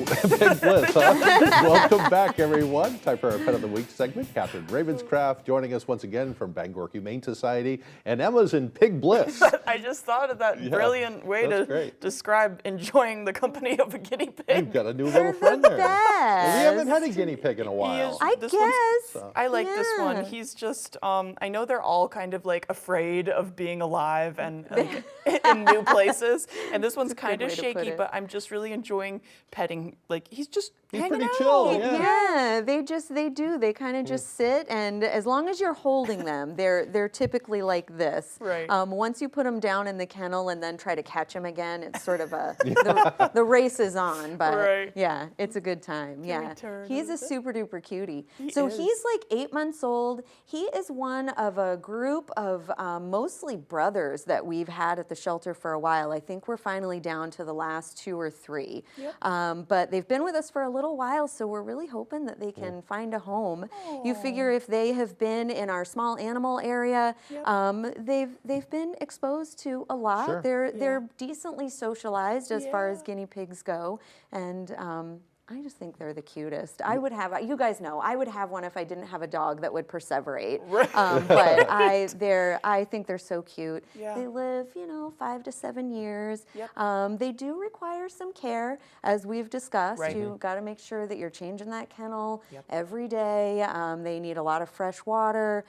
Pig Bliss, huh? Welcome back, everyone. Time for our Pet of the Week segment. Catherine Ravenscraft joining us once again from Bangor Humane Society, and Emma's in Pig Bliss. I just thought of that brilliant way to describe enjoying the company of a guinea pig. You've got a new little friend there. Best. We haven't had a guinea pig in a while. I guess. I like this one. He's just, I know they're all kind of like afraid of being alive and in new places. And this one's kind of shaky, but I'm just really enjoying petting. Like, he's hanging pretty out. chill, Yeah, they kind of just sit, and as long as you're holding them, they're typically like this. Right. Once you put them down in the kennel and then try to catch them again, it's sort of the race is on. But yeah, it's a good time. He's a super duper cutie. He's like 8 months old. He is one of a group of mostly brothers that we've had at the shelter for a while. I think we're finally down to the last 2 or 3. Yep. But they've been with us for a little while, so we're really hoping that they can find a home. Aww. You figure if they have been in our small animal area, they've been exposed to a lot. Sure. They're decently socialized as far as guinea pigs go, and I just think they're the cutest. I would have, you guys know, I would have one if I didn't have a dog that would perseverate. But I think they're so cute. Yeah. They live, 5 to 7 years. Yep. They do require some care, as we've discussed. Right. You've got to make sure that you're changing that kennel every day. They need a lot of fresh water.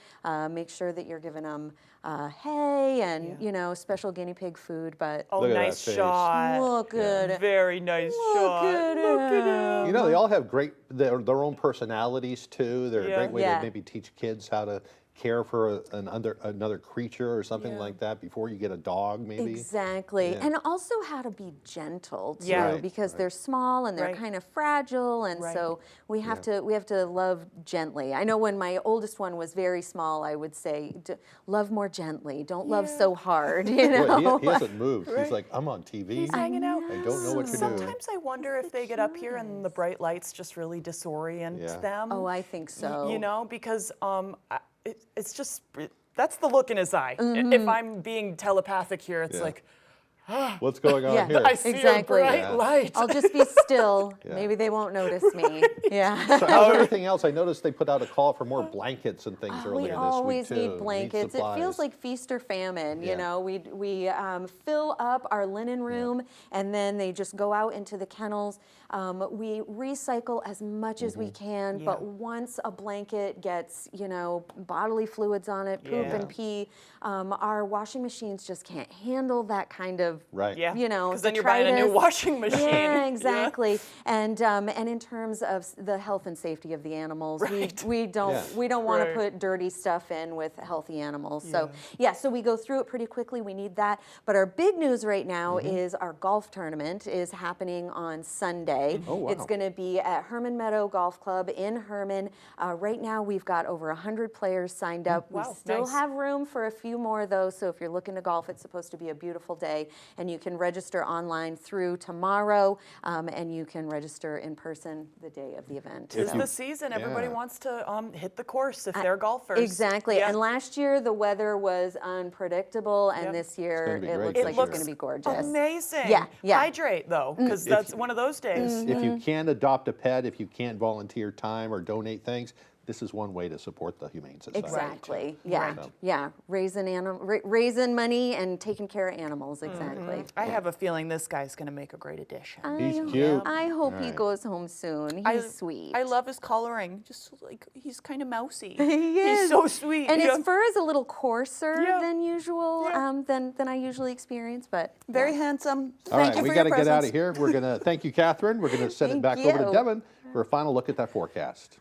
Make sure that you're giving them hay and special guinea pig food. But nice shot. Look at it. Very nice shot. Look at him. They all have great their own personalities too. They're a great way to maybe teach kids how to care for another creature or something like that before you get a dog, maybe. Exactly. And also how to be gentle too, because they're small and they're kind of fragile, and so we have to love gently. I know when my oldest one was very small, I would say, love more gently. Don't love so hard. Boy, he hasn't moved. He's like, I'm on TV. He's hanging out. I don't know what to do. Sometimes I wonder if they get up here and the bright lights just really disorient them. Oh, I think so. Because it's just, that's the look in his eye. If I'm being telepathic here, it's like, what's going on here? I see a bright light. I'll just be still. Maybe they won't notice me. So how's everything else? I noticed they put out a call for more blankets and things earlier this week, too. We always need blankets. It feels like feast or famine. We fill up our linen room, and then they just go out into the kennels. We recycle as much as we can, but once a blanket gets, bodily fluids on it, poop and pee, our washing machines just can't handle that kind of, because then you're buying a new washing machine. Yeah, exactly. And in terms of the health and safety of the animals, we don't want to put dirty stuff in with healthy animals. So so we go through it pretty quickly. We need that. But our big news right now is our golf tournament is happening on Sunday. Oh, wow. It's going to be at Herman Meadow Golf Club in Herman. Right now we've got over 100 players signed up. We still have room for a few more though. So if you're looking to golf, it's supposed to be a beautiful day. And you can register online through tomorrow, and you can register in person the day of the event. It's the season. Everybody wants to hit the course if they're golfers. Exactly. And last year the weather was unpredictable, and this year it looks like it's going to be gorgeous. Amazing. Yeah. Hydrate though, because that's one of those days. If you can't adopt a pet, if you can't volunteer time or donate things, this is one way to support the Humane Society. Exactly. Raising money and taking care of animals. Exactly. I have a feeling this guy's going to make a great addition. He's cute. I hope he goes home soon. He's sweet. I love his coloring. Just like he's kind of mousy. He is. He's so sweet. And his fur is a little coarser than usual, than I usually experience, but very handsome. All right, we got to get out of here. We're going to thank you, Catherine. We're going to send it back over to Devin for a final look at that forecast.